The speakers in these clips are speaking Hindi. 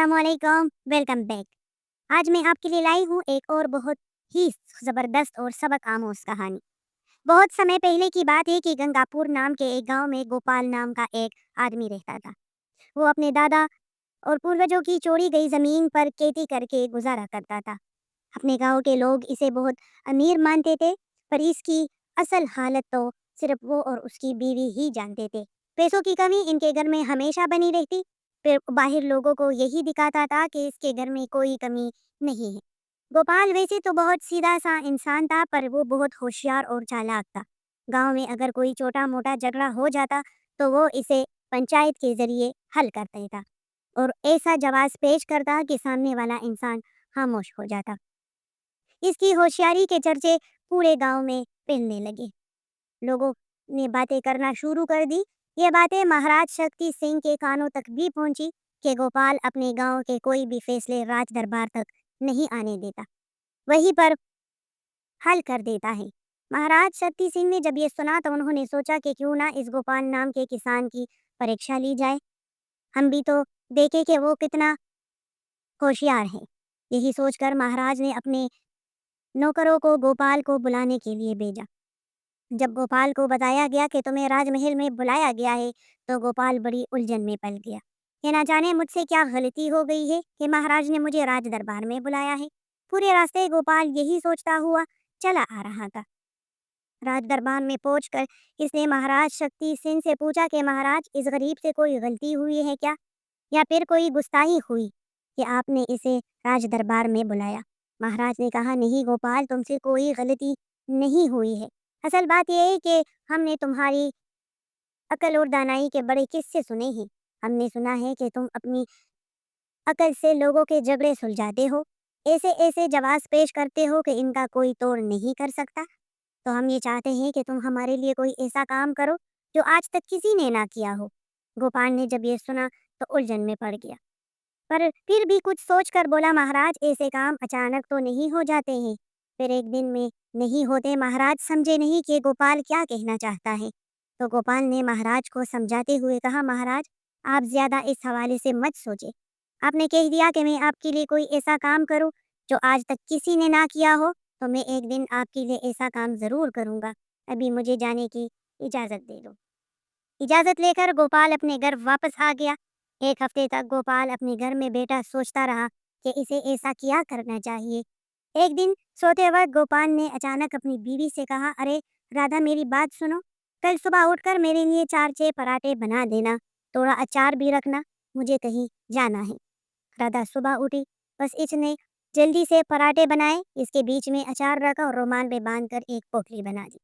अस्सलामुअलैकुम, वेलकम बैक। आज मैं आपके लिए लाई हूँ एक और बहुत ही ज़बरदस्त और सबक आमोज़ कहानी। बहुत समय पहले की बात है कि गंगापुर नाम के एक गांव में गोपाल नाम का एक आदमी रहता था। वो अपने दादा और पूर्वजों की छोड़ी गई ज़मीन पर खेती करके गुजारा करता था। अपने गांव के लोग इसे बहुत अमीर मानते थे, पर इसकी असल हालत तो सिर्फ वो और उसकी बीवी ही जानते थे। पैसों की कमी इनके घर में हमेशा बनी रहती, फिर बाहर लोगों को यही दिखाता था कि इसके घर में कोई कमी नहीं है। गोपाल वैसे तो बहुत सीधा सा इंसान था, पर वो बहुत होशियार और चालाक था। गांव में अगर कोई छोटा मोटा झगड़ा हो जाता तो वो इसे पंचायत के जरिए हल कर देता और ऐसा जवाब पेश करता कि सामने वाला इंसान खामोश हो जाता। इसकी होशियारी के चर्चे पूरे गांव में फैलने लगे। लोगों ने बातें करना शुरू कर दी। ये बातें महाराज शक्ति सिंह के कानों तक भी पहुंची कि गोपाल अपने गांव के कोई भी फैसले राज दरबार तक नहीं आने देता, वहीं पर हल कर देता है। महाराज शक्ति सिंह ने जब ये सुना तो उन्होंने सोचा कि क्यों ना इस गोपाल नाम के किसान की परीक्षा ली जाए। हम भी तो देखें कि वो कितना होशियार है। यही सोचकर महाराज ने अपने नौकरों को गोपाल को बुलाने के लिए भेजा। जब गोपाल को बताया गया कि तुम्हें राजमहल में बुलाया गया है, तो गोपाल बड़ी उलझन में पड़ गया। ये ना जाने मुझसे क्या गलती हो गई है कि महाराज ने मुझे राज दरबार में बुलाया है। पूरे रास्ते गोपाल यही सोचता हुआ चला आ रहा था। राज दरबार में पहुंचकर इसने महाराज शक्ति सिंह से पूछा कि महाराज, इस गरीब से कोई गलती हुई है क्या, या फिर कोई गुस्ताखी हुई कि आपने इसे राज दरबार में बुलाया। महाराज ने कहा, नहीं गोपाल, तुमसे कोई गलती नहीं हुई है। असल बात यह है कि हमने तुम्हारी अकल और दानाई के बड़े किस्से सुने हैं। हमने सुना है कि तुम अपनी अकल से लोगों के झगड़े सुलझाते हो, ऐसे ऐसे जवाब पेश करते हो कि इनका कोई तोड़ नहीं कर सकता। तो हम ये चाहते हैं कि तुम हमारे लिए कोई ऐसा काम करो जो आज तक किसी ने ना किया हो। गोपाल ने जब ये सुना तो उलझन में पड़ गया, पर फिर भी कुछ सोचकर बोला, महाराज, ऐसे काम अचानक तो नहीं हो जाते हैं, फिर एक दिन में नहीं होते। महाराज समझे नहीं कि गोपाल क्या कहना चाहता है। तो गोपाल ने महाराज को समझाते हुए कहा, महाराज, आप ज्यादा इस हवाले से मत सोचे। आपने कह दिया कि मैं आपके लिए कोई ऐसा काम करूं जो आज तक किसी ने ना किया हो, तो मैं एक दिन आपके लिए ऐसा काम जरूर करूंगा। अभी मुझे जाने की इजाजत दे दो। इजाजत लेकर गोपाल अपने घर वापस आ गया। एक हफ्ते तक गोपाल अपने घर में बैठा सोचता रहा कि इसे ऐसा क्या करना चाहिए। एक दिन सोते वक्त गोपाल ने अचानक अपनी बीवी से कहा, अरे राधा, मेरी बात सुनो। कल सुबह उठकर मेरे लिए 4-6 पराठे बना देना, थोड़ा अचार भी रखना, मुझे कहीं जाना है। राधा सुबह उठी, बस इसने जल्दी से पराठे बनाए, इसके बीच में अचार रखा और रुमाल में बांधकर एक पोटली बना दी।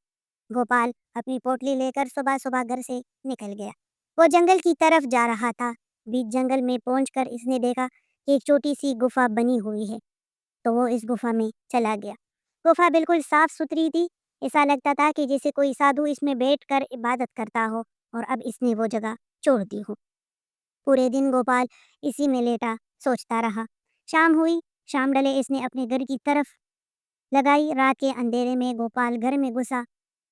गोपाल अपनी पोटली लेकर सुबह सुबह घर से निकल गया। वो जंगल की तरफ जा रहा था। बीच जंगल में पहुंचकर इसने देखा कि एक छोटी सी गुफा बनी हुई है, तो वो इस गुफा में चला गया। गुफा बिल्कुल साफ सुथरी थी। ऐसा लगता था कि जैसे कोई साधु इसमें बैठकर इबादत करता हो, और अब इसने वो जगह छोड़ दी हो। पूरे दिन गोपाल इसी में लेटा सोचता रहा। शाम हुई, शाम डले इसने अपने घर की तरफ लगाई। रात के अंधेरे में गोपाल घर में घुसा।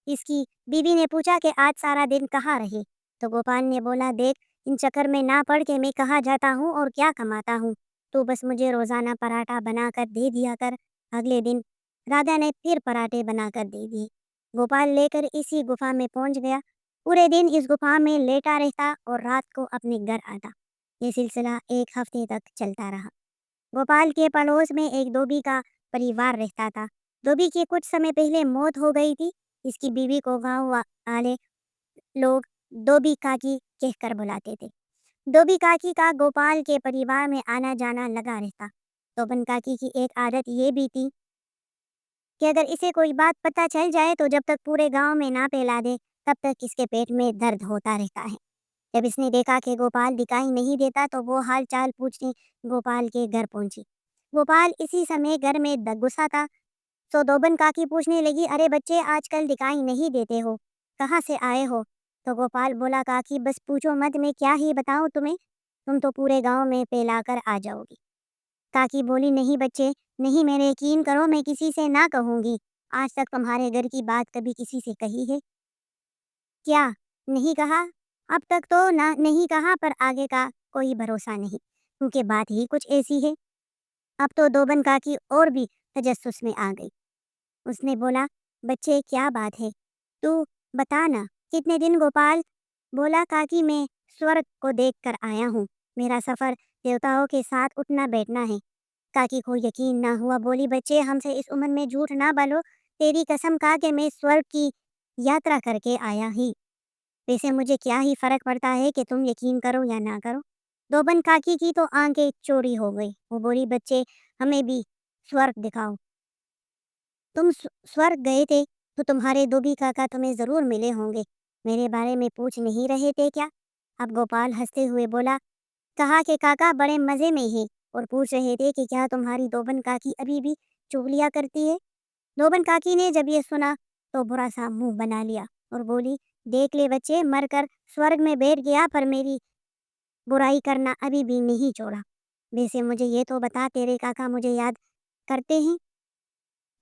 इसकी बीवी ने पूछा कि आज सारा दिन कहाँ रहे। तो गोपाल ने बोला, देख, इन चक्कर में ना पड़ के मैं कहाँ जाता हूँ और क्या कमाता हूँ। तो बस मुझे रोजाना पराठा बनाकर दे दिया कर। अगले दिन राधा ने फिर पराठे बनाकर दे दिए। गोपाल लेकर इसी गुफा में पहुंच गया। पूरे दिन इस गुफा में लेटा रहता और रात को अपने घर आता। ये सिलसिला एक हफ्ते तक चलता रहा। गोपाल के पड़ोस में एक धोबी का परिवार रहता था। धोबी की कुछ समय पहले मौत हो गई थी। इसकी बीवी को गांव वाले लोग धोबी काकी कहकर बुलाते थे। धोबी काकी का गोपाल के परिवार में आना जाना लगा रहता। धोबन काकी की एक आदत ये भी थी कि अगर इसे कोई बात पता चल जाए तो जब तक पूरे गांव में ना फैला दे, तब तक इसके पेट में दर्द होता रहता है। जब इसने देखा कि गोपाल दिखाई नहीं देता तो वो हाल चाल पूछने गोपाल के घर पहुंची। गोपाल इसी समय घर में गुस्सा था। तो दोबन काकी पूछने लगी, अरे बच्चे, आजकल दिखाई नहीं देते हो, कहाँ से आए हो। तो गोपाल बोला, काकी बस पूछो मत, मैं क्या ही बताऊं तुम्हें, तुम तो पूरे गांव में फैलाकर आ जाओगी। काकी बोली, नहीं बच्चे, नहीं, मेरे यकीन करो, मैं किसी से ना कहूंगी। आज तक तुम्हारे घर की बात कभी किसी से कही है क्या? नहीं कहा। अब तक तो ना नहीं कहा, पर आगे का कोई भरोसा नहीं। उनके बात ही कुछ ऐसी है। अब तो दोबन काकी और भी तजस्सुस में आ गई। उसने बोला, बच्चे क्या बात है, तू बता ना, कितने दिन? गोपाल बोला, काकी मैं स्वर्ग को देख कर आया हूँ, मेरा सफर देवताओं के साथ उठना बैठना है। काकी को यकीन ना हुआ, बोली, बच्चे हमसे इस उम्र में झूठ ना बोलो, तेरी कसम खा के मैं स्वर्ग की यात्रा करके आया ही। वैसे मुझे क्या ही फर्क पड़ता है कि तुम यकीन करो या ना करो। दोबन काकी की तो आंखें चौड़ी हो गई। वो बोली, बच्चे हमें भी स्वर्ग दिखाओ। तुम स्वर्ग गए थे तो तुम्हारे धोबी काका तुम्हें जरूर मिले होंगे, मेरे बारे में पूछ नहीं रहे थे क्या? अब गोपाल हंसते हुए बोला, कहा कि काका बड़े मजे में ही और पूछ रहे थे कि क्या तुम्हारी दोबन काकी अभी भी चुगलियां करती है। दोबन काकी ने जब ये सुना तो बुरा सा मुंह बना लिया और बोली, देख ले बच्चे, मरकर स्वर्ग में बैठ गया पर मेरी बुराई करना अभी भी नहीं छोड़ा। वैसे मुझे ये तो बता, तेरे काका मुझे याद करते हैं?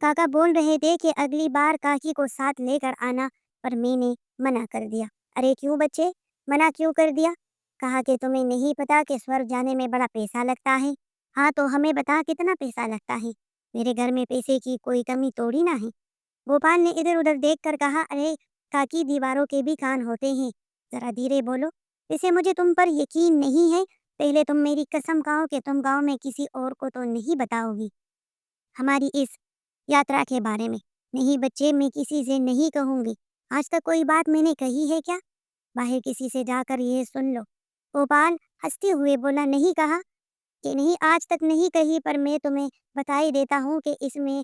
काका बोल रहे थे कि अगली बार काकी को साथ लेकर आना, पर मैंने मना कर दिया। अरे क्यों बच्चे, मना क्यों कर दिया? कहा कि तुम्हें नहीं पता कि स्वर्ग जाने में बड़ा पैसा लगता है। हाँ तो हमें बता, कितना पैसा लगता है? मेरे घर में पैसे की कोई कमी थोड़ी ना है। गोपाल ने इधर उधर देखकर कहा, अरे काकी, दीवारों के भी कान होते हैं, जरा धीरे बोलो। वैसे मुझे तुम पर यकीन नहीं है, पहले तुम मेरी कसम खाओ कि तुम गांव में किसी और को तो नहीं बताओगी हमारी इस यात्रा के बारे में। नहीं बच्चे, मैं किसी से नहीं कहूंगी। आज तक कोई बात मैंने कही है क्या? बाहर किसी से जाकर ये सुन लो। गोपाल हंसते हुए बोला, नहीं कहा कि नहीं, आज तक नहीं कही, पर मैं तुम्हें बता ही देता हूँ कि इसमें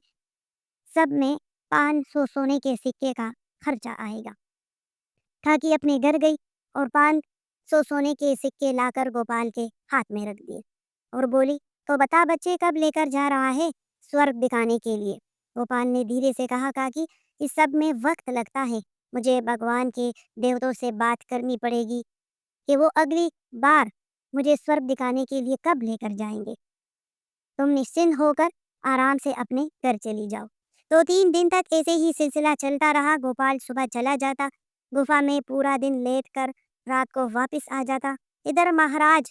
सब में 500 सोने के सिक्के का खर्चा आएगा। काकी अपने घर गई और 500 सोने के सिक्के लाकर गोपाल के हाथ में रख दिए और बोली, तो बता बच्चे, कब लेकर जा रहा है स्वर्ग दिखाने के लिए? गोपाल ने धीरे से कहा, काकी इस सब में वक्त लगता है, मुझे भगवान के देवताओं से बात करनी पड़ेगी कि वो अगली बार मुझे स्वर्ग दिखाने के लिए कब लेकर जाएंगे। तुम निश्चिंत होकर आराम से अपने घर चली जाओ। 2-3 दिन तक ऐसे ही सिलसिला चलता रहा। गोपाल सुबह चला जाता, गुफा में पूरा दिन लेट कर रात को वापस आ जाता। इधर महाराज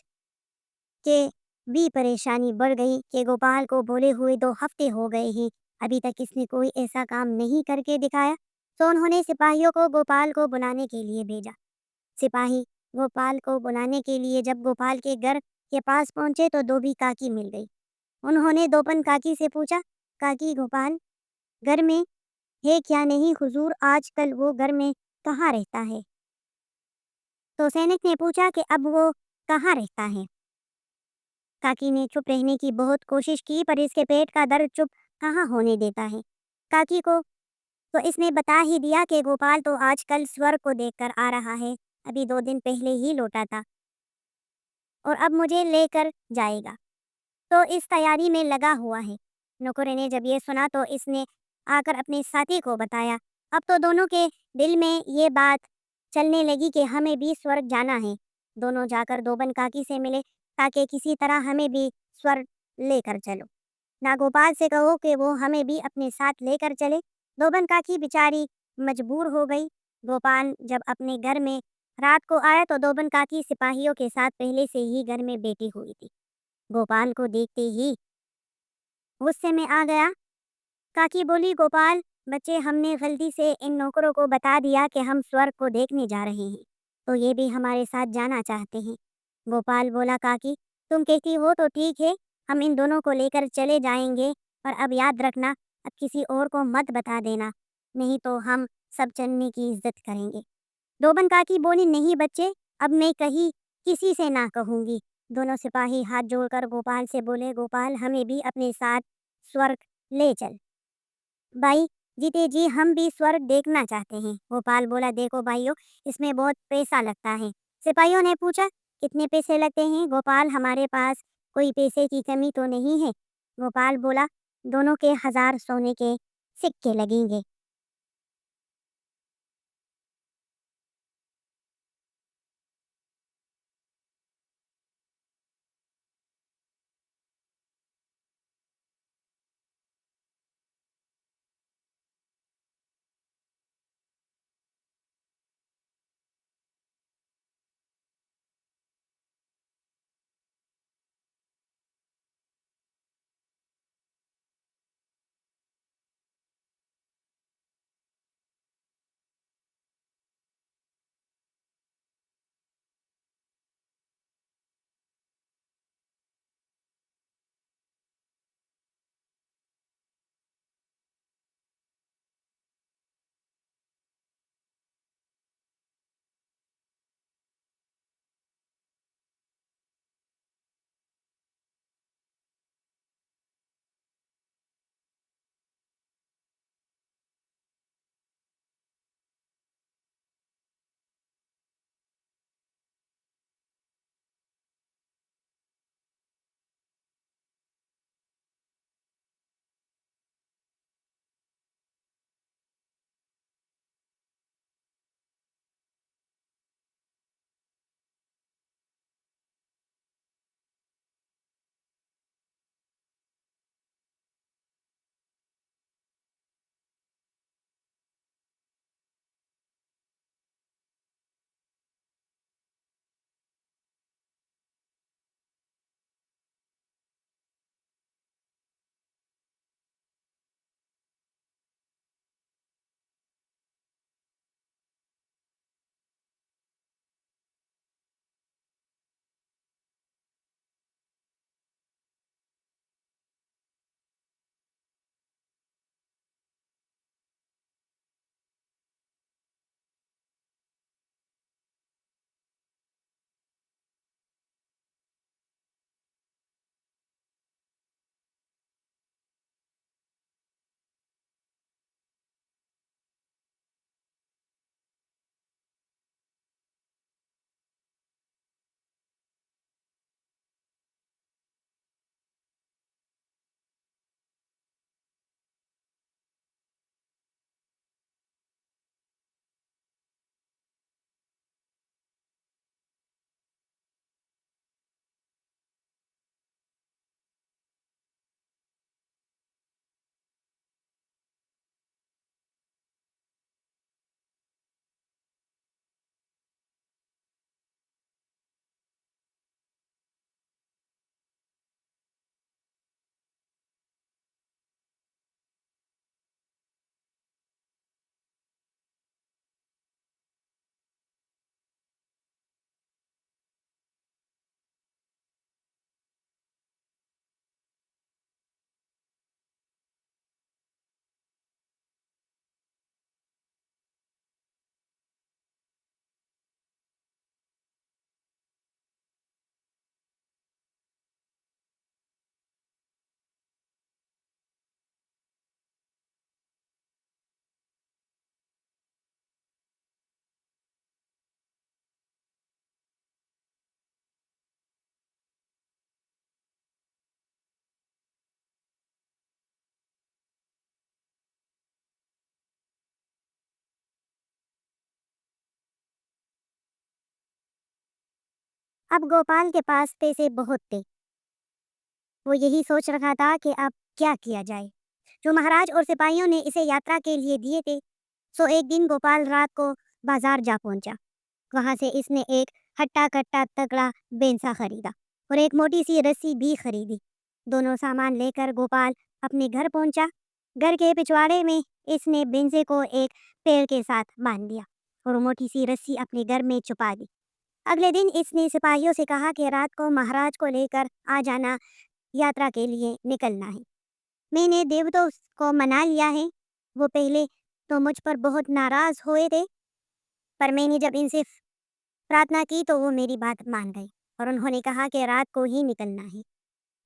के भी परेशानी बढ़ गई कि गोपाल को बोले हुए 2 हफ्ते हो गए हैं, अभी तक इसने कोई ऐसा काम नहीं करके दिखाया। तो उन्होंने सिपाहियों को गोपाल को बुलाने के लिए भेजा। सिपाही गोपाल को बुलाने के लिए जब गोपाल के घर के पास पहुंचे तो धोबी काकी मिल गई। उन्होंने दोपन काकी से पूछा, काकी गोपाल घर में है क्या? नहीं हुजूर, आजकल वो घर में कहाँ रहता है? तो सैनिक ने पूछा कि अब वो कहाँ रहता है? काकी ने चुप रहने की बहुत कोशिश की, पर इसके पेट का दर्द चुप कहाँ होने देता है। काकी को तो इसने बता ही दिया कि गोपाल तो आजकल स्वर्ग को देखकर आ रहा है, अभी 2 दिन पहले ही लौटा था और अब मुझे लेकर जाएगा, तो इस तैयारी में लगा हुआ है। नौकर ने जब ये सुना तो इसने आकर अपने साथी को बताया। अब तो दोनों के दिल में ये बात चलने लगी कि हमें भी स्वर्ग जाना है। दोनों जाकर दोबन काकी से मिले ताकि किसी तरह हमें भी स्वर्ग लेकर चलो। ना गोपाल से कहो कि वो हमें भी अपने साथ लेकर चले। दोबन काकी बेचारी मजबूर हो गई। गोपाल जब अपने घर में रात को आया तो दोबन काकी सिपाहियों के साथ पहले से ही घर में बैठी हुई थी। गोपाल को देखते ही गुस्से में आ गया। काकी बोली, गोपाल बच्चे, हमने गलती से इन नौकरों को बता दिया कि हम स्वर्ग को देखने जा रहे हैं, तो ये भी हमारे साथ जाना चाहते हैं। गोपाल बोला, काकी तुम कहती हो तो ठीक है, हम इन दोनों को लेकर चले जाएंगे, पर अब याद रखना, अब किसी और को मत बता देना, नहीं तो हम सब चलने की इज्जत करेंगे। दोबन काकी बोली, नहीं बच्चे, अब मैं कहीं किसी से ना कहूंगी। दोनों सिपाही हाथ जोड़कर गोपाल से बोले, गोपाल हमें भी अपने साथ स्वर्ग ले चल। भाई जीते जी हम भी स्वर्ग देखना चाहते हैं। गोपाल बोला, देखो भाइयों, इसमें बहुत पैसा लगता है। सिपाहियों ने पूछा, कितने पैसे लगते हैं? गोपाल, हमारे पास कोई पैसे की कमी तो नहीं है। गोपाल बोला, दोनों के 1000 सोने के सिक्के लगेंगे। अब गोपाल के पास पैसे बहुत थे। वो यही सोच रहा था कि अब क्या किया जाए। जो महाराज और सिपाहियों ने इसे यात्रा के लिए दिए थे, सो एक दिन गोपाल रात को बाजार जा पहुंचा। वहां से इसने एक हट्टा कट्टा तगड़ा बेंसा खरीदा और एक मोटी सी रस्सी भी खरीदी। दोनों सामान लेकर गोपाल अपने घर पहुंचा। घर के पिछवाड़े में इसने बेंसे को एक पेड़ के साथ बांध दिया और मोटी सी रस्सी अपने घर में छुपा दी। अगले दिन इसने सिपाहियों से कहा कि रात को महाराज को लेकर आ जाना, यात्रा के लिए निकलना है। मैंने देवताओं को मना लिया है। वो पहले तो मुझ पर बहुत नाराज हुए थे, पर मैंने जब इनसे प्रार्थना की तो वो मेरी बात मान गए और उन्होंने कहा कि रात को ही निकलना है।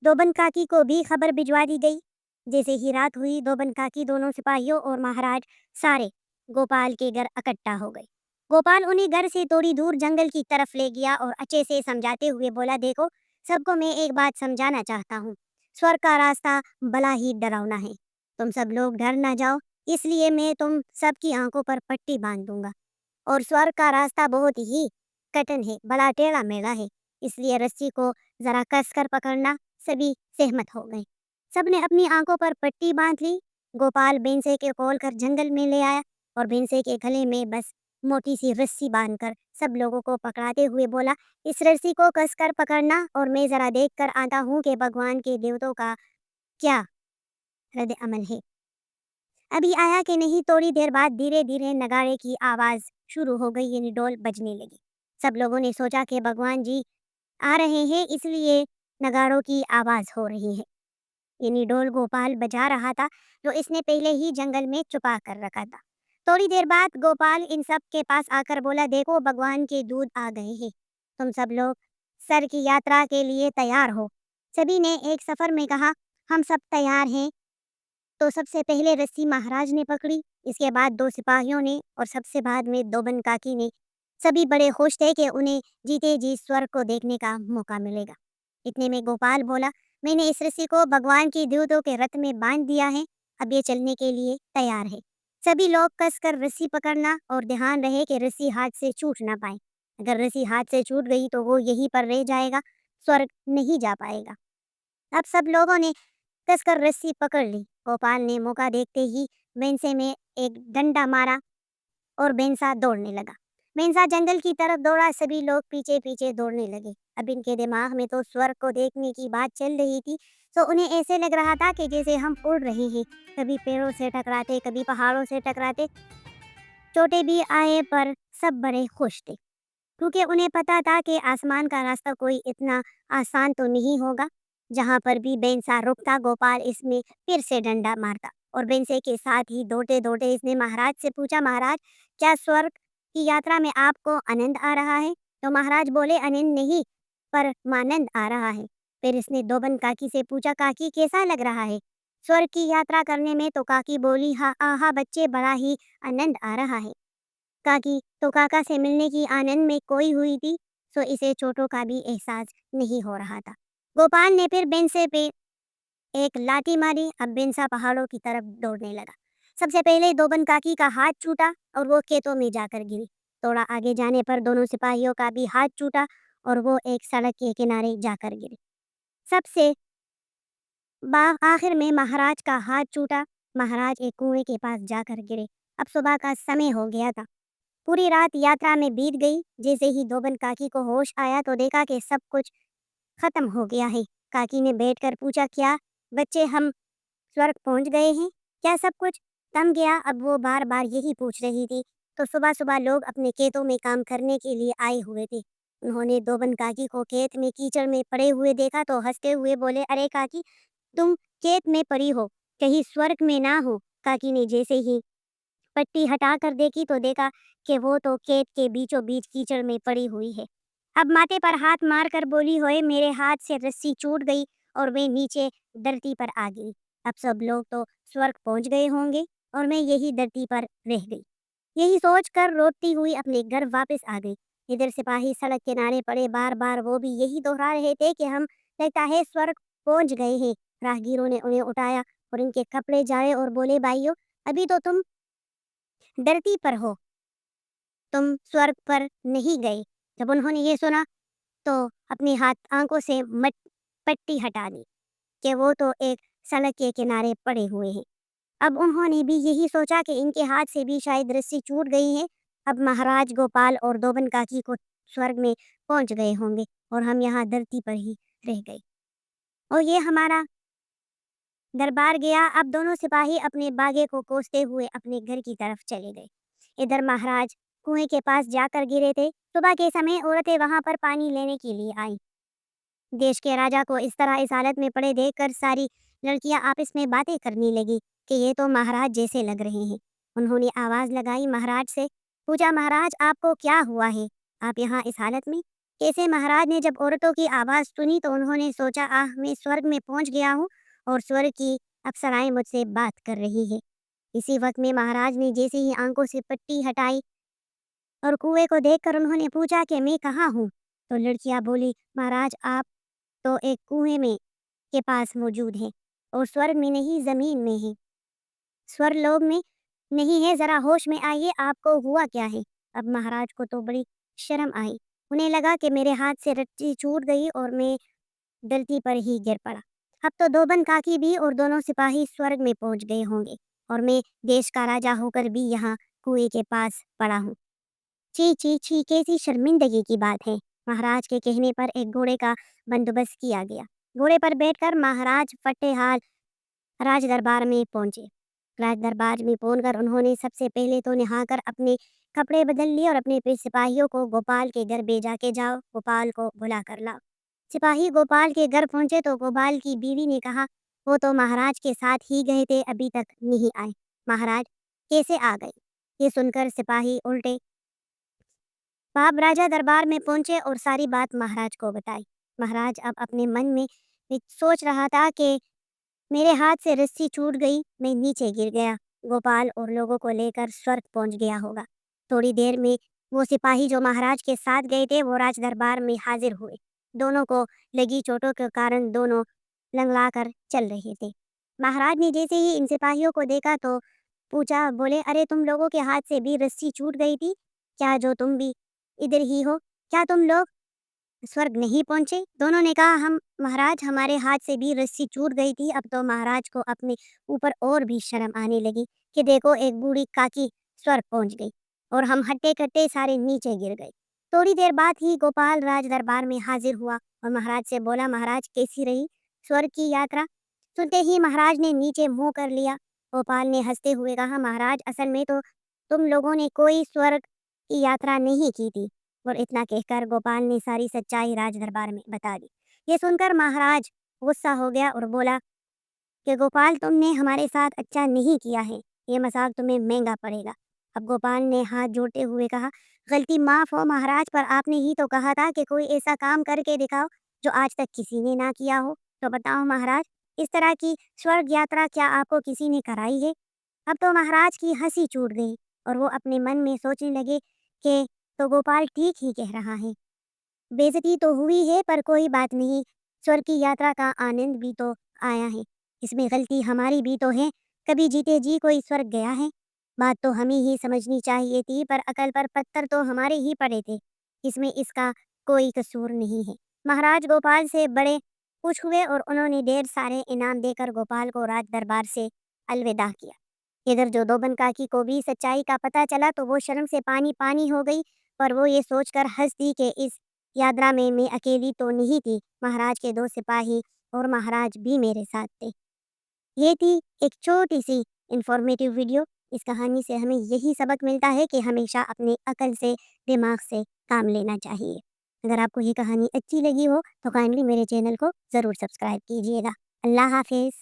दोबन काकी को भी खबर भिजवा दी गई। जैसे ही रात हुई, दोबन काकी, दोनों सिपाहियों और महाराज सारे गोपाल के घर इकट्ठा हो गए। गोपाल उन्हें घर से थोड़ी दूर जंगल की तरफ ले गया और अच्छे से समझाते हुए बोला, देखो सबको मैं एक बात समझाना चाहता हूँ। स्वर्ग का रास्ता बड़ा ही डरावना है। तुम सब लोग डर ना जाओ, इसलिए मैं तुम सबकी आंखों पर पट्टी बांध दूंगा। और स्वर्ग का रास्ता बहुत ही कठिन है, बड़ा टेढ़ा मेढ़ा है, इसलिए रस्सी को जरा कस कर पकड़ना। सभी सहमत हो गए। सबने अपनी आंखों पर पट्टी बांध ली। गोपाल बेंसे के खोल कर जंगल में ले आया और बेंसे के गले में बस मोटी सी रस्सी बांधकर सब लोगों को पकड़ाते हुए बोला, इस रस्सी को कस कर पकड़ना और मैं जरा देख कर आता हूँ कि भगवान के देवताओं का क्या रद्द अमल है। अभी आया कि नहीं, थोड़ी देर बाद धीरे धीरे नगाड़े की आवाज शुरू हो गई, यानी ढोल बजने लगी। सब लोगों ने सोचा कि भगवान जी आ रहे हैं, इसलिए नगाड़ों की आवाज हो रही है। यानी ढोल गोपाल बजा रहा था, जो इसने पहले ही जंगल में छुपा कर रखा था। थोड़ी देर बाद गोपाल इन सब के पास आकर बोला, देखो भगवान के दूध आ गए हैं। तुम सब लोग सर की यात्रा के लिए तैयार हो। सभी ने एक सफर में कहा, हम सब तैयार हैं। तो सबसे पहले रस्सी महाराज ने पकड़ी, इसके बाद दो सिपाहियों ने और सबसे बाद में दोबन काकी ने। सभी बड़े खुश थे कि उन्हें जीते जी स्वर्ग को देखने का मौका मिलेगा। इतने में गोपाल बोला, मैंने इस रस्सी को भगवान की दूतों के रथ में बांध दिया है, अब ये चलने के लिए तैयार है। सभी लोग कसकर रस्सी पकड़ना और ध्यान रहे कि रस्सी हाथ से छूट ना पाए। अगर रस्सी हाथ से छूट गई तो वो यहीं पर रह जाएगा, स्वर्ग नहीं जा पाएगा। अब सब लोगों ने कसकर रस्सी पकड़ ली। गोपाल ने मौका देखते ही बेंसे में एक डंडा मारा और बेंसा दौड़ने लगा। बेंसा जंगल की तरफ दौड़ा, सभी लोग पीछे पीछे दौड़ने लगे। अब इनके दिमाग में तो स्वर्ग को देखने की बात चल रही थी, तो उन्हें ऐसे लग रहा था कि जैसे हम उड़ रहे हैं। कभी पेड़ों से टकराते, कभी पहाड़ों से टकराते, चोटें भी आए, पर सब बड़े खुश थे, क्योंकि उन्हें पता था कि आसमान का रास्ता कोई इतना आसान तो नहीं होगा। जहां पर भी बेंसा रुकता, गोपाल इसमें फिर से डंडा मारता और बेंसे के साथ ही दौड़ते दौड़ते इसने महाराज से पूछा, महाराज क्या स्वर्ग की यात्रा में आपको आनंद आ रहा है? तो महाराज बोले, आनंद नहीं, पर मानंद आ रहा है। फिर इसने दोबन काकी से पूछा, काकी कैसा लग रहा है स्वर्ग की यात्रा करने में? तो काकी बोली, हाँ आहा बच्चे, बड़ा ही आनंद आ रहा है। काकी तो काका से मिलने की आनंद में खोई हुई थी, सो इसे चोटों का भी एहसास नहीं हो रहा था। गोपाल ने फिर बेंसे पे एक लाठी मारी। अब बेंसा पहाड़ों की तरफ दौड़ने लगा। सबसे पहले दोबन काकी का हाथ छूटा और वो खेतों में जाकर गिरी। थोड़ा आगे जाने पर दोनों सिपाहियों का भी हाथ छूटा और वो एक सड़क के किनारे जाकर गिरे। सबसे आखिर में महाराज का हाथ छूटा। महाराज एक कुएं के पास जाकर गिरे। अब सुबह का समय हो गया था। पूरी रात यात्रा में बीत गई। जैसे ही दोबन काकी को होश आया तो देखा कि सब कुछ खत्म हो गया है। काकी ने बैठकर पूछा, क्या बच्चे हम स्वर्ग पहुंच गए हैं? क्या सब कुछ थम गया? अब वो बार बार यही पूछ रही थी। तो सुबह सुबह लोग अपने खेतों में काम करने के लिए आए हुए थे। उन्होंने दोबन काकी को खेत में कीचड़ में पड़े हुए देखा तो हंसते हुए बोले, अरे काकी, तुम खेत में पड़ी हो, कहीं स्वर्ग में ना हो? काकी ने जैसे ही पट्टी हटा कर देखी तो देखा कि वो तो खेत के बीचों बीच कीचड़ में पड़ी हुई है। अब माथे पर हाथ मार कर बोली, होए मेरे हाथ से रस्सी छूट गई और मैं नीचे धरती पर आ गई। अब सब लोग तो स्वर्ग पहुंच गए होंगे और मैं यही धरती पर रह गई। यही सोचकर रोती हुई अपने घर वापस आ गई। इधर सिपाही सड़क किनारे पड़े बार बार वो भी यही दोहरा रहे थे कि हम लगता है स्वर्ग पहुंच गए हैं। राहगीरों ने उन्हें उठाया और इनके कपड़े जाए और बोले, भाइयों अभी तो तुम धरती पर हो, तुम स्वर्ग पर नहीं गए। जब उन्होंने ये सुना तो अपने हाथ आँखों से मट पट्टी हटा दी कि वो तो एक सड़क के किनारे पड़े हुए हैं। अब उन्होंने भी यही सोचा कि इनके हाथ से भी शायद रस्सी छूट गई है। अब महाराज गोपाल और दोबन काकी को स्वर्ग में पहुंच गए होंगे और हम यहाँ धरती पर ही रह गए। और ये हमारा दरबार गया। अब दोनों सिपाही अपने बागे को कोसते हुए अपने घर की तरफ चले गए। इधर महाराज कुएं के पास जाकर गिरे थे। सुबह के समय औरतें वहां पर पानी लेने के लिए आई। देश के राजा को इस तरह इस हालत में पड़े देखकर सारी लड़कियां आपस में बातें करने लगी कि ये तो महाराज जैसे लग रहे हैं। उन्होंने आवाज लगाई महाराज से, पूछा महाराज आपको क्या हुआ है, आप यहाँ इस हालत में कैसे? महाराज ने जब औरतों की आवाज सुनी तो उन्होंने सोचा, आह मैं स्वर्ग में पहुंच गया हूँ और स्वर्ग की अप्सराएं मुझसे बात कर रही है। इसी वक्त में महाराज ने जैसे ही आंखों से पट्टी हटाई और कुएं को देखकर उन्होंने पूछा कि मैं कहाँ हूँ? तो लड़कियां बोली, महाराज आप तो एक कुएं में के पास मौजूद है और स्वर्ग में नहीं जमीन में है, स्वर्गलोक में नहीं है। जरा होश में आइए, आपको हुआ क्या है? अब महाराज को तो बड़ी शर्म आई। उन्हें लगा कि मेरे हाथ से रस्सी छूट गई और मैं धरती पर ही गिर पड़ा। अब तो दोबन काकी भी और दोनों सिपाही स्वर्ग में पहुंच गए होंगे और मैं देश का राजा होकर भी यहाँ कुएं के पास पड़ा हूँ। छी छी छी, कैसी शर्मिंदगी की बात है। महाराज के कहने पर एक घोड़े का बंदोबस्त किया गया। घोड़े पर बैठकर महाराज फटेहाल राज दरबार में पहुंचे। राज दरबार में पहुंचकर उन्होंने सबसे पहले तो नहाकर अपने कपड़े बदल लिए और अपने सिपाहियों को गोपाल के घर भेजा के जाओ गोपाल को बुला कर लाओ। सिपाही गोपाल के घर पहुंचे तो गोपाल की बीवी ने कहा, वो तो महाराज के साथ ही गए थे, अभी तक नहीं आए। महाराज कैसे आ गए? ये सुनकर सिपाही उल्टे बाप राजा दरबार में पहुंचे और सारी बात महाराज को बताई। महाराज अब अपने मन में सोच रहा था कि मेरे हाथ से रस्सी छूट गई, मैं नीचे गिर गया, गोपाल और लोगों को लेकर स्वर्ग पहुंच गया होगा। थोड़ी देर में वो सिपाही जो महाराज के साथ गए थे वो राज दरबार में हाजिर हुए। दोनों को लगी चोटों के कारण दोनों लंगड़ा कर चल रहे थे। महाराज ने जैसे ही इन सिपाहियों को देखा तो पूछा, बोले अरे तुम लोगों के हाथ से भी रस्सी छूट गई थी क्या, जो तुम भी इधर ही हो? क्या तुम लोग स्वर्ग नहीं पहुंचे? दोनों ने कहा, हम महाराज हमारे हाथ से भी रस्सी छूट गई थी। अब तो महाराज को अपने ऊपर और भी शर्म आने लगी कि देखो एक बूढ़ी काकी स्वर्ग पहुंच गई और हम हट्टे कट्टे सारे नीचे गिर गए। थोड़ी देर बाद ही गोपाल राज दरबार में हाजिर हुआ और महाराज से बोला, महाराज कैसी रही स्वर्ग की यात्रा? सुनते ही महाराज ने नीचे मुंह कर लिया। गोपाल ने हंसते हुए कहा, महाराज असल में तो तुम लोगों ने कोई स्वर्ग की यात्रा नहीं की थी। और इतना कहकर गोपाल ने सारी सच्चाई राज दरबार में बता दी। ये सुनकर महाराज गुस्सा हो गया और बोला कि गोपाल तुमने हमारे साथ अच्छा नहीं किया है, ये मजाक तुम्हें महंगा पड़ेगा। अब गोपाल ने हाथ जोड़ते हुए कहा, गलती माफ हो महाराज, पर आपने ही तो कहा था कि कोई ऐसा काम करके दिखाओ जो आज तक किसी ने ना किया हो। तो बताओ महाराज, इस तरह की स्वर्ग यात्रा क्या आपको किसी ने कराई है? अब तो महाराज की हंसी छूट गई और वो अपने मन में सोचने लगे कि तो गोपाल ठीक ही कह रहा है। बेइज्जती तो हुई है पर कोई बात नहीं, स्वर्ग की यात्रा का आनंद भी तो आया है। इसमें गलती हमारी भी तो है, कभी जीते जी कोई स्वर्ग गया है? बात तो हमें ही समझनी चाहिए थी, पर अकल पर पत्थर तो हमारे ही पड़े थे, इसमें इसका कोई कसूर नहीं है। महाराज गोपाल से बड़े खुश हुए और उन्होंने ढेर सारे इनाम देकर गोपाल को राज दरबार से अलविदा किया। इधर जो दोबन काकी को भी सच्चाई का पता चला तो वो शर्म से पानी पानी हो गई, पर वो ये सोचकर हंस दी कि इस यात्रा में मैं अकेली तो नहीं थी, महाराज के दो सिपाही और महाराज भी मेरे साथ थे। ये थी एक छोटी सी इंफॉर्मेटिव वीडियो। इस कहानी से हमें यही सबक मिलता है कि हमेशा अपने अकल से, दिमाग से काम लेना चाहिए। अगर आपको ये कहानी अच्छी लगी हो तो काइंडली मेरे चैनल को ज़रूर सब्सक्राइब कीजिएगा। अल्लाह हाफिज़।